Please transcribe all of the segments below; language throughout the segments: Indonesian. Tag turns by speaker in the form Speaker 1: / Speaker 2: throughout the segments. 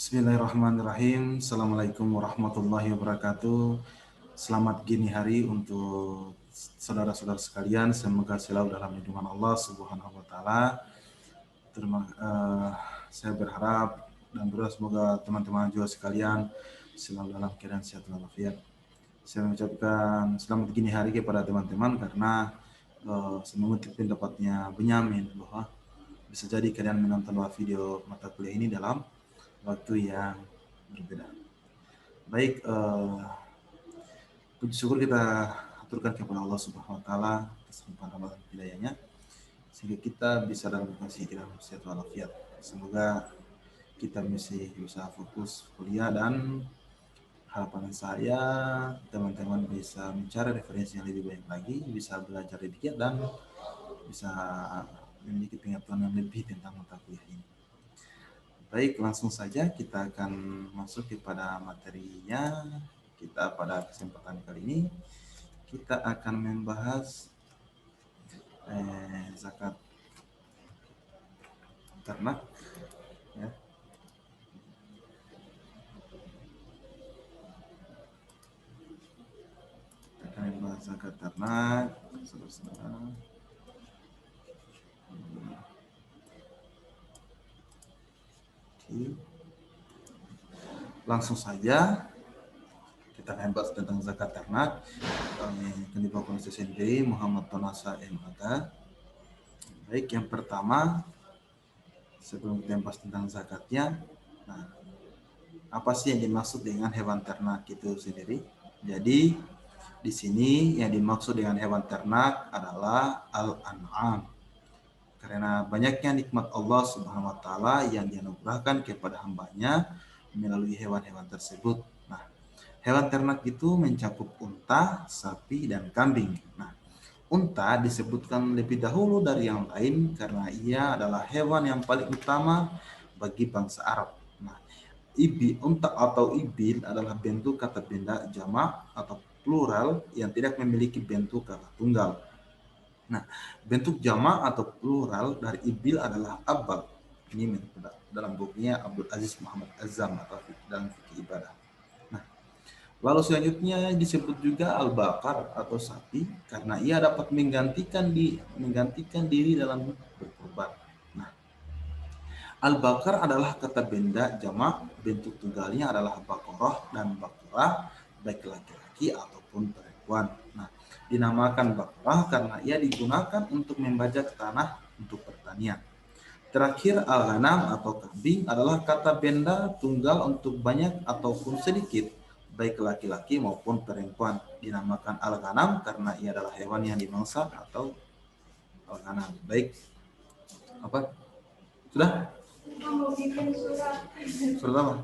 Speaker 1: Bismillahirrahmanirrahim. Assalamualaikum warahmatullahi wabarakatuh. Selamat gini hari untuk saudara-saudara sekalian. Semoga selalu dalam lindungan Allah Subhanahu wa taala. Saya berharap dan berdoa semoga teman-teman juga sekalian selalu dalam keadaan sehat walafiat. Saya mengucapkan selamat gini hari kepada teman-teman karena saya mengutip pendapatnya Benyamin bahwa bisa jadi kalian menonton video mata kuliah ini dalam waktu yang berbeda. Baik, puji syukur kita aturkan kepada Allah Subhanahu wa taala atas limpahan hidayahnya sehingga kita bisa dalam kondisi dalam sehat walafiat. Semoga kita masih bisa fokus kuliah dan harapan saya teman-teman bisa mencari referensi yang lebih banyak lagi, bisa belajar lebih giat dan bisa memiliki pengetahuan yang lebih tentang mata kuliah ini. Baik, langsung saja kita akan masuk kepada materinya. Kita pada kesempatan kali ini kita akan membahas zakat ternak, ya. Kita akan membahas zakat ternak, saudara-saudara. Oke. Langsung saja kita akan bahas tentang zakat ternak. Akan dibawakan oleh sendiri Muhammad Tonasa MAK. Baik, yang pertama sebelum kita bahas tentang zakatnya, nah, apa sih yang dimaksud dengan hewan ternak itu sendiri? Jadi di sini yang dimaksud dengan hewan ternak adalah al-an'am. Karena banyaknya nikmat Allah Subhanahu wa taala yang dianugerahkan kepada hambanya melalui hewan-hewan tersebut. Nah, hewan ternak itu mencakup unta, sapi, dan kambing. Nah, unta disebutkan lebih dahulu dari yang lain karena ia adalah hewan yang paling utama bagi bangsa Arab. Nah, unta atau ibil adalah bentuk kata benda jamak atau plural yang tidak memiliki bentuk kata tunggal. Nah, bentuk jamak atau plural dari ibil adalah abal. Ini dalam bukunya Abdul Aziz Muhammad Azam atau dalam fikih ibadah. Nah, lalu selanjutnya disebut juga al-bakar atau sapi karena ia dapat menggantikan diri dalam berkorban. Nah, al-bakar adalah kata benda jamak, bentuk tunggalnya adalah bakoroh dan bakorah, baik laki-laki ataupun perempuan. Nah, dinamakan bakorah karena ia digunakan untuk membajak tanah untuk pertanian. Terakhir, al-ghanam atau kambing adalah kata benda tunggal untuk banyak ataupun sedikit, baik laki-laki maupun perempuan. Dinamakan al-ghanam karena ia adalah hewan yang dimangsa atau al-ghanam. Baik, apa? Sudah?
Speaker 2: Mau bikin surat.
Speaker 1: Surat apa?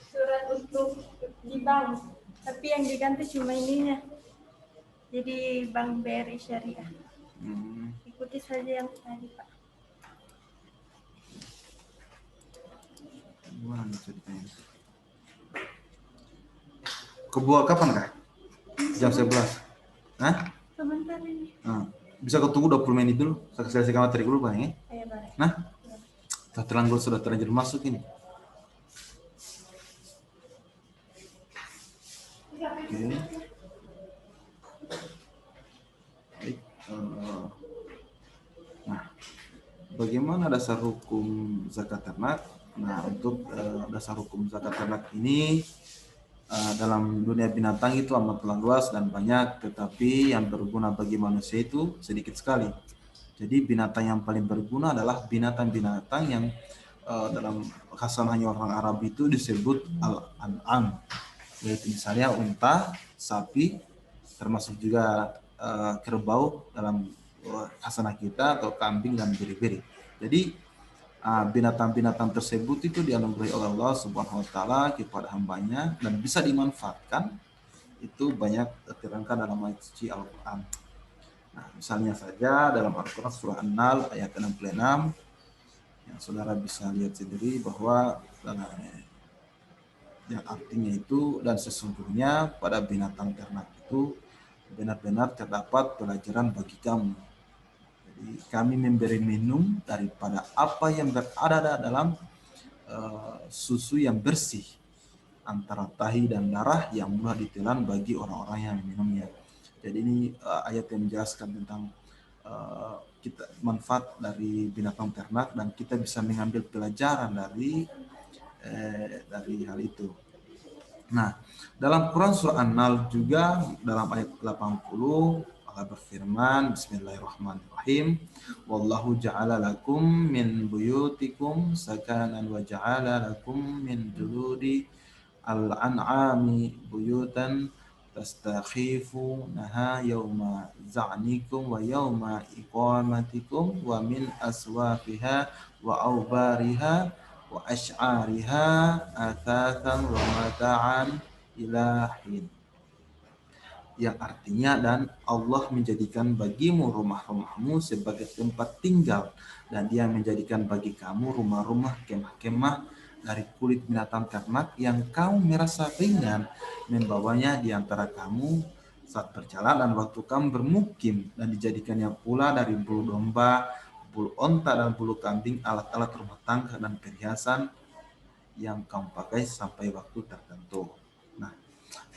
Speaker 2: Surat untuk di bank, tapi yang diganti cuma ininya. Jadi Bank BRI Syariah. Ikuti saja yang tadi, Pak.
Speaker 1: Gimana ceritanya? Kebuah kapan, Kak? Jam 11. Hah?
Speaker 2: Sebentar ini.
Speaker 1: Nah, bisa kau tunggu 20 menit dulu? Saya selesaikan materi dulu, Bang, ya?
Speaker 2: Ayo, Pak.
Speaker 1: Nah, sudah terlanjur masuk ini. Oke. Baik. Nah, bagaimana dasar hukum zakat ternak? Nah, untuk dasar hukum zakat ternak ini dalam dunia binatang itu amat luas dan banyak, tetapi yang berguna bagi manusia itu sedikit sekali. Jadi binatang yang paling berguna adalah binatang-binatang yang dalam khasanahnya orang Arab itu disebut al-an'am, yaitu misalnya unta, sapi, termasuk juga kerbau dalam khasanah kita, atau kambing dan biri-biri. Jadi binatang-binatang tersebut itu dianugerahi oleh Allah Subhanahu wa taala kepada hambanya dan bisa dimanfaatkan. Itu banyak terangkan dalam ayat suci Al-Qur'an. Nah, misalnya saja dalam Al-Qur'an surah An-Nahl ayat 66 yang saudara bisa lihat sendiri bahwa yang artinya itu, dan sesungguhnya pada binatang ternak itu benar-benar terdapat pelajaran bagi kamu. Jadi kami memberi minum daripada apa yang berada dalam susu yang bersih antara tahi dan darah yang mudah ditelan bagi orang-orang yang meminumnya. Jadi ini ayat yang menjelaskan tentang kita manfaat dari binatang ternak dan kita bisa mengambil pelajaran dari hal itu. Nah, dalam Quran surah An-Nahl juga dalam ayat 80 Allah berfirman, Bismillahirrahmanirrahim, Wallahu ja'ala lakum min buyutikum sakanan wa ja'ala lakum min juludi al-an'ami buyutan tastakhifunaha yawma za'nikum wa yawma iqamatikum wa min aswafiha wa awbariha wa ash'ariha athatan wa mata'an ilahin, yang artinya, dan Allah menjadikan bagimu rumah-rumahmu sebagai tempat tinggal, dan Dia menjadikan bagi kamu rumah-rumah kemah-kemah dari kulit binatang ternak yang kamu merasa ringan membawanya di antara kamu saat berjalan dan waktu kamu bermukim, dan dijadikannya pula dari bulu domba, bulu onta dan bulu kambing alat-alat rumah tangga dan perhiasan yang kamu pakai sampai waktu tertentu. Nah,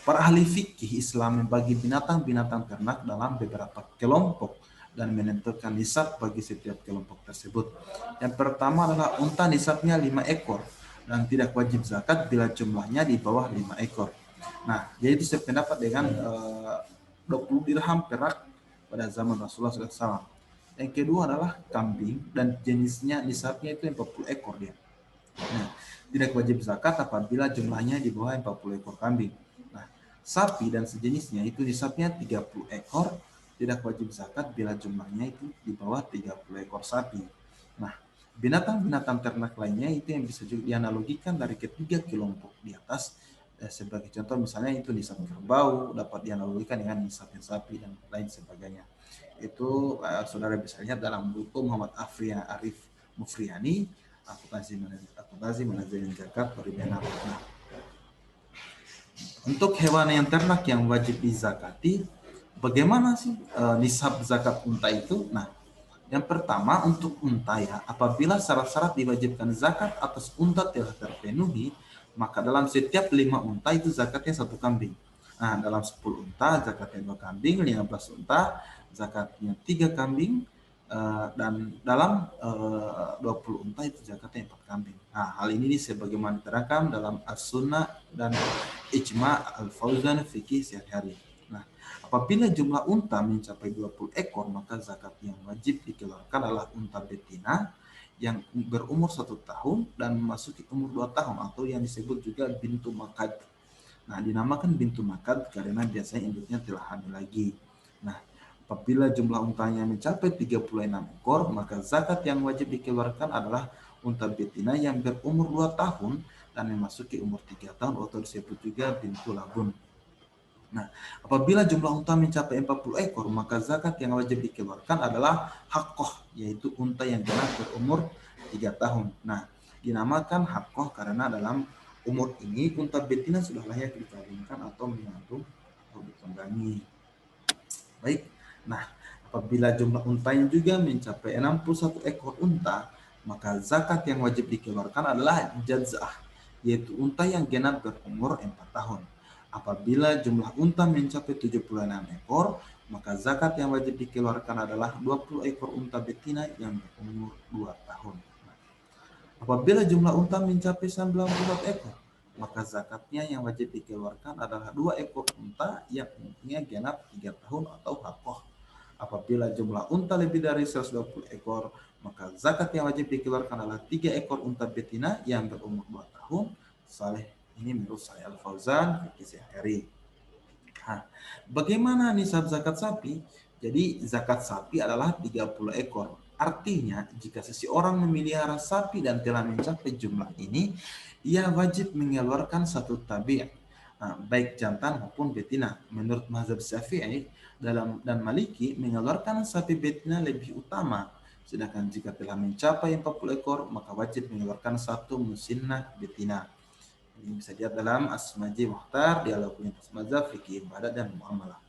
Speaker 1: para ahli fikih Islam membagi binatang-binatang ternak dalam beberapa kelompok dan menentukan nisab bagi setiap kelompok tersebut. Yang pertama adalah unta, nisabnya 5 ekor dan tidak wajib zakat bila jumlahnya di bawah 5 ekor. Nah, jadi itu sependapat dengan 20 dirham perak pada zaman Rasulullah SAW. Yang kedua adalah kambing dan jenisnya nisabnya itu 40 ekor dia. Nah, tidak wajib zakat apabila jumlahnya di bawah 40 ekor kambing. Nah, sapi dan sejenisnya itu nisabnya 30 ekor, tidak wajib zakat bila jumlahnya itu di bawah 30 ekor sapi. Nah, binatang-binatang ternak lainnya itu yang bisa juga dianalogikan dari ketiga kelompok di atas. Sebagai contoh misalnya itu nisab kerbau dapat dianalogikan dengan nisab sapi dan lain sebagainya. Itu saudara bisa lihat dalam buku Muhammad Arif Mufriani, akuntansi manajemen zakat perizinan. Nah, untuk hewan yang ternak yang wajib dizakati, bagaimana sih nisab zakat unta itu? Nah, yang pertama untuk unta ya, apabila syarat-syarat diwajibkan zakat atas unta telah terpenuhi, maka dalam setiap 5 unta itu zakatnya 1 kambing. Nah, dalam 10 unta zakatnya 2 kambing, 15 unta zakatnya 3 kambing, dan dalam 20 unta itu zakatnya 4 kambing. Nah, hal ini sebagaimana diterangkan dalam As-Sunnah dan Ijma' Al-Fauzan Fikih sehari-hari. Nah, apabila jumlah unta mencapai 20 ekor, maka zakat yang wajib dikeluarkan adalah unta betina yang berumur 1 tahun dan memasuki umur 2 tahun atau yang disebut juga bintu makad. Nah, dinamakan bintu makad karena biasanya induknya telah hamil lagi. Nah, apabila jumlah untanya mencapai 36 ekor, maka zakat yang wajib dikeluarkan adalah unta betina yang berumur 2 tahun dan memasuki umur 3 tahun atau disebut juga bintu labun. Nah, apabila jumlah unta mencapai 40 ekor, maka zakat yang wajib dikeluarkan adalah haqqah, yaitu unta yang genap berumur 3 tahun. Nah, dinamakan haqqah karena dalam umur ini unta betina sudah layak dikawinkan atau mengandung atau ditunggangi. Baik. Nah, apabila jumlah untanya juga mencapai 61 ekor unta, maka zakat yang wajib dikeluarkan adalah jaz'ah, yaitu unta yang genap berumur 4 tahun. Apabila jumlah unta mencapai 76 ekor, maka zakat yang wajib dikeluarkan adalah 20 ekor unta betina yang berumur 2 tahun. Apabila jumlah unta mencapai 94 ekor, maka zakatnya yang wajib dikeluarkan adalah 2 ekor unta yang umurnya genap 3 tahun atau haqqah. Apabila jumlah unta lebih dari 120 ekor, maka zakat yang wajib dikeluarkan adalah 3 ekor unta betina yang berumur 2 tahun. Saleh ini menurut saya Al-Fauzan fikih sehari. Nah, bagaimana nisab zakat sapi? Jadi zakat sapi adalah 30 ekor. Artinya jika seseorang memelihara sapi dan telah mencapai jumlah ini, ia wajib mengeluarkan 1 tabi', baik jantan maupun betina. Menurut mazhab Syafi'i dan Maliki, mengeluarkan sapi betina lebih utama. Sedangkan jika telah mencapai 40 ekor, maka wajib mengeluarkan 1 musinnah betina. Ini bisa dilihat dalam As-Maji Mukhtar, dialog lintas mazhab fikih ibadah dan muamalah.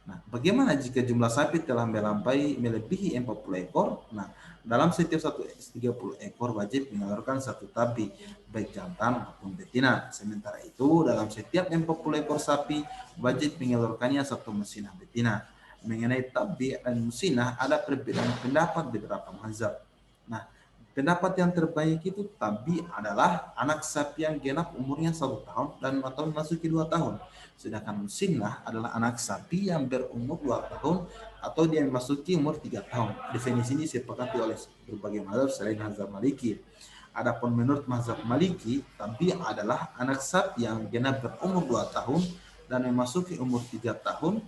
Speaker 1: Nah, bagaimana jika jumlah sapi telah melebihi 40 ekor? Nah, dalam setiap 30 ekor wajib menyalurkan satu tabi, baik jantan maupun betina. Sementara itu, dalam setiap 40 ekor sapi wajib menyalurkannya satu mesinah betina. Mengenai tabi dan mesinah ada perbedaan pendapat di beberapa mazhab. Nah, pendapat yang terbaik itu tabi adalah anak sapi yang genap umurnya 1 tahun dan atau memasuki 2 tahun. Sedangkan musinah adalah anak sapi yang berumur 2 tahun atau dia memasuki umur 3 tahun. Definisi ini disepakati oleh berbagai mazhab selain mazhab Maliki. Adapun menurut mazhab Maliki, tabi adalah anak sapi yang genap berumur 2 tahun dan memasuki umur 3 tahun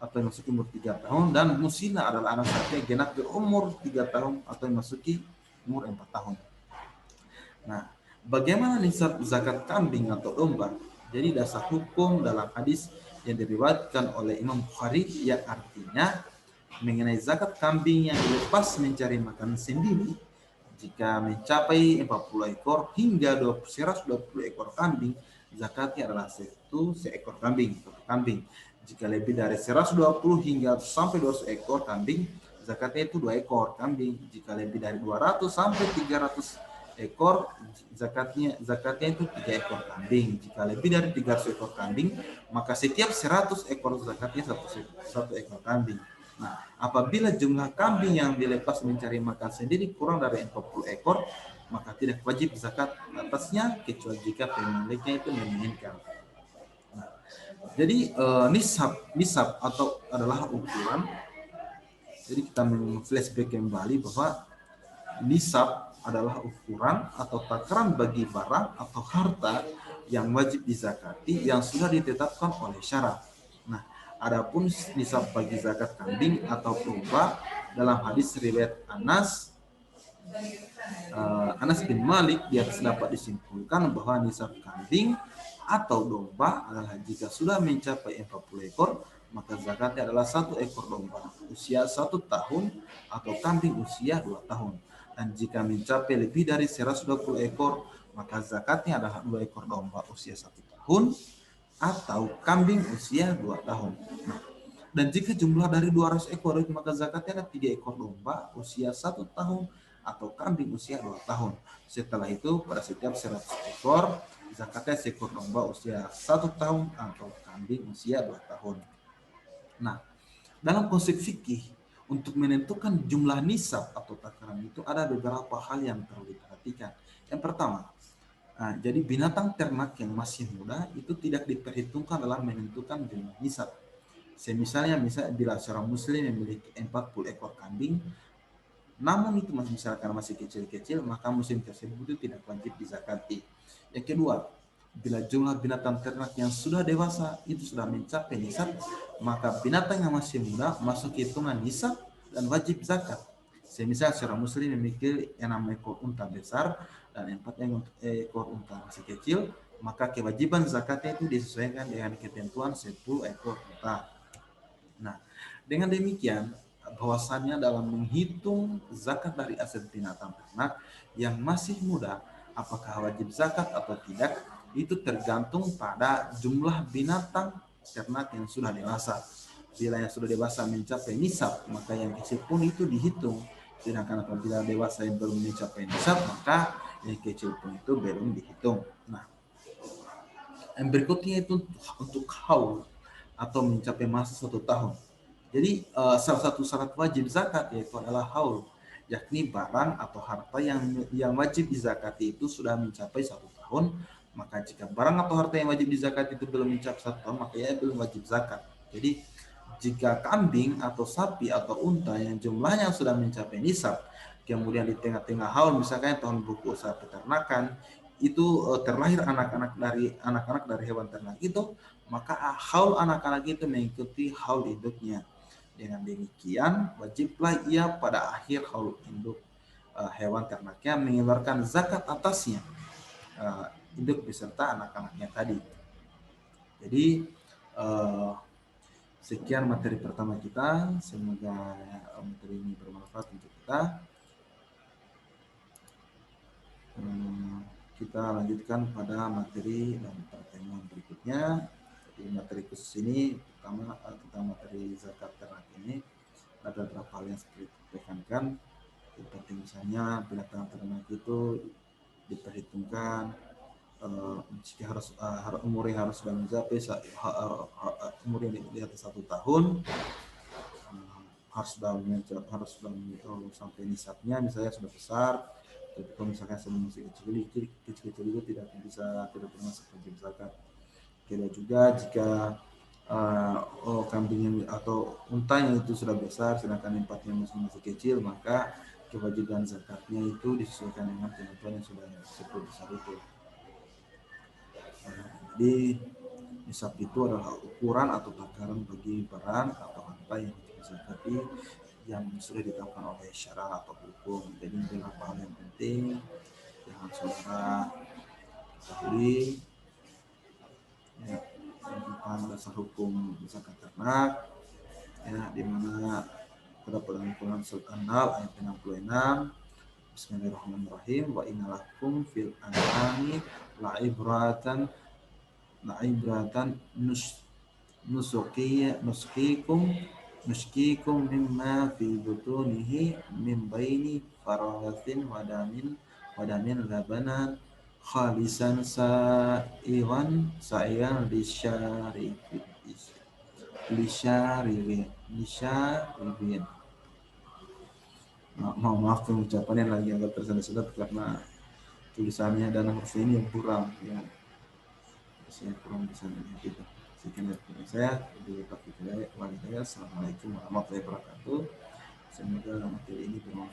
Speaker 1: atau memasuki umur 3 tahun, dan musina adalah anak sapi yang genap berumur 3 tahun atau memasuki umur 4 tahun. Nah, bagaimana nisab zakat kambing atau domba? Jadi dasar hukum dalam hadis yang diriwayatkan oleh Imam Bukhari yang artinya mengenai zakat kambing yang dilepas mencari makan sendiri, jika mencapai 40 ekor hingga 120 ekor kambing, zakatnya adalah seekor kambing, satu kambing. Jika lebih dari 120 hingga sampai 200 ekor kambing, zakatnya itu 2 ekor kambing. Jika lebih dari 200 sampai 300 ekor, zakatnya itu 3 ekor kambing. Jika lebih dari 300 ekor kambing, maka setiap 100 ekor zakatnya satu ekor kambing. Nah, apabila jumlah kambing yang dilepas mencari makan sendiri kurang dari 40 ekor, maka tidak wajib zakat atasnya kecuali jika pemiliknya itu menginginkan. Nah, jadi nisab atau adalah ukuran. Jadi kita flashback kembali bahwa nisab adalah ukuran atau takaran bagi barang atau harta yang wajib dizakati yang sudah ditetapkan oleh syara. Nah, adapun nisab bagi zakat kambing atau domba dalam hadis riwayat Anas bin Malik di atas dapat disimpulkan bahwa nisab kambing atau domba adalah jika sudah mencapai 40 ekor, maka zakatnya adalah 1 ekor domba usia 1 tahun atau kambing usia 2 tahun. Dan jika mencapai lebih dari 120 ekor, maka zakatnya adalah 2 ekor domba usia 1 tahun atau kambing usia 2 tahun. Nah, dan jika jumlah dari 200 ekor, maka zakatnya adalah 3 ekor domba usia 1 tahun atau kambing usia 2 tahun. Setelah itu, pada setiap 100 ekor, zakatnya seekor domba usia 1 tahun atau kambing usia 2 tahun. Nah, dalam konsep fikih, untuk menentukan jumlah nisab atau takaran itu ada beberapa hal yang perlu diperhatikan. Yang pertama, jadi binatang ternak yang masih muda itu tidak diperhitungkan dalam menentukan jumlah nisab. Misalnya bila seorang muslim memiliki 40 ekor kambing, namun itu misalkan masih kecil-kecil, maka muslim tersebut itu tidak wajib dizakati. Yang kedua, bila jumlah binatang ternak yang sudah dewasa itu sudah mencapai nisab, maka binatang yang masih muda masuk hitungan nisab dan wajib zakat. Semisal seorang muslim memiliki 6 ekor unta besar dan 4 ekor unta masih kecil, maka kewajiban zakatnya itu disesuaikan dengan ketentuan 10 ekor unta. Nah, dengan demikian bahwasannya dalam menghitung zakat dari aset binatang ternak yang masih muda, apakah wajib zakat atau tidak, itu tergantung pada jumlah binatang ternak yang sudah dewasa. Bila yang sudah dewasa mencapai nisab, maka yang kecil pun itu dihitung. Sedangkan apabila dewasa yang belum mencapai nisab, maka yang kecil pun itu belum dihitung. Nah, yang berikutnya itu untuk haul atau mencapai masa 1 tahun. Jadi salah satu syarat wajib zakat yaitu adalah haul, yakni barang atau harta yang wajib dizakati itu sudah mencapai 1 tahun. Maka jika barang atau harta yang wajib dizakati itu belum mencapai 1 tahun, maka ia belum wajib zakat. Jadi jika kambing atau sapi atau unta yang jumlahnya sudah mencapai nisab, kemudian di tengah-tengah haul misalkan tahun buku usaha peternakan itu terlahir anak-anak dari hewan ternak itu, maka haul anak-anak itu mengikuti haul induknya. Dengan demikian, wajiblah ia pada akhir haul induk hewan ternaknya mengeluarkan zakat atasnya, induk beserta anak-anaknya tadi. Jadi sekian materi pertama kita. Semoga materi ini bermanfaat untuk kita. Kita lanjutkan pada materi dan pertemuan berikutnya. di materi khusus ini pertama tentang materi zakat ternak ini ada beberapa hal yang seperti ditekankan. Seperti misalnya binatang ternak itu diperhitungkan jika umurnya harus sudah mencapai umurnya di atas 1 tahun, harus sudah sampai nisabnya, misalnya sudah besar. Tapi kalau misalkan masih kecil itu tidak pernah seperti zakat. Kedua juga jika kambingnya atau untanya itu sudah besar sedangkan empatnya masih kecil, maka kewajiban zakatnya itu disesuaikan dengan kebutuhan yang sudah cukup besar itu. Jadi nisab itu adalah ukuran atau takaran bagi barang atau harta yang dizakati yang sudah ditetapkan oleh syara atau hukum. Jadi beberapa hal yang penting yang harus saudara ketahui ya, tentang dasar hukum zakat ternak ya, di mana terdapat dalam Quran surat An-Nahl ayat 66. Bismillahirrahmanirrahim. Wa innalakum fil an'ami la'ibratan nuskikum mimma fi butunihi min baini farathin wadamin labanan khalisan sa'iran lisyaribin. Maaf pengucapannya lagi agak tersendat karena tulisannya dan huruf ini yang kurang ya. Saya kurang bisa melihat itu. Sekian dari saya. Assalamualaikum warahmatullahi wabarakatuh. Semoga materi ini bermanfaat.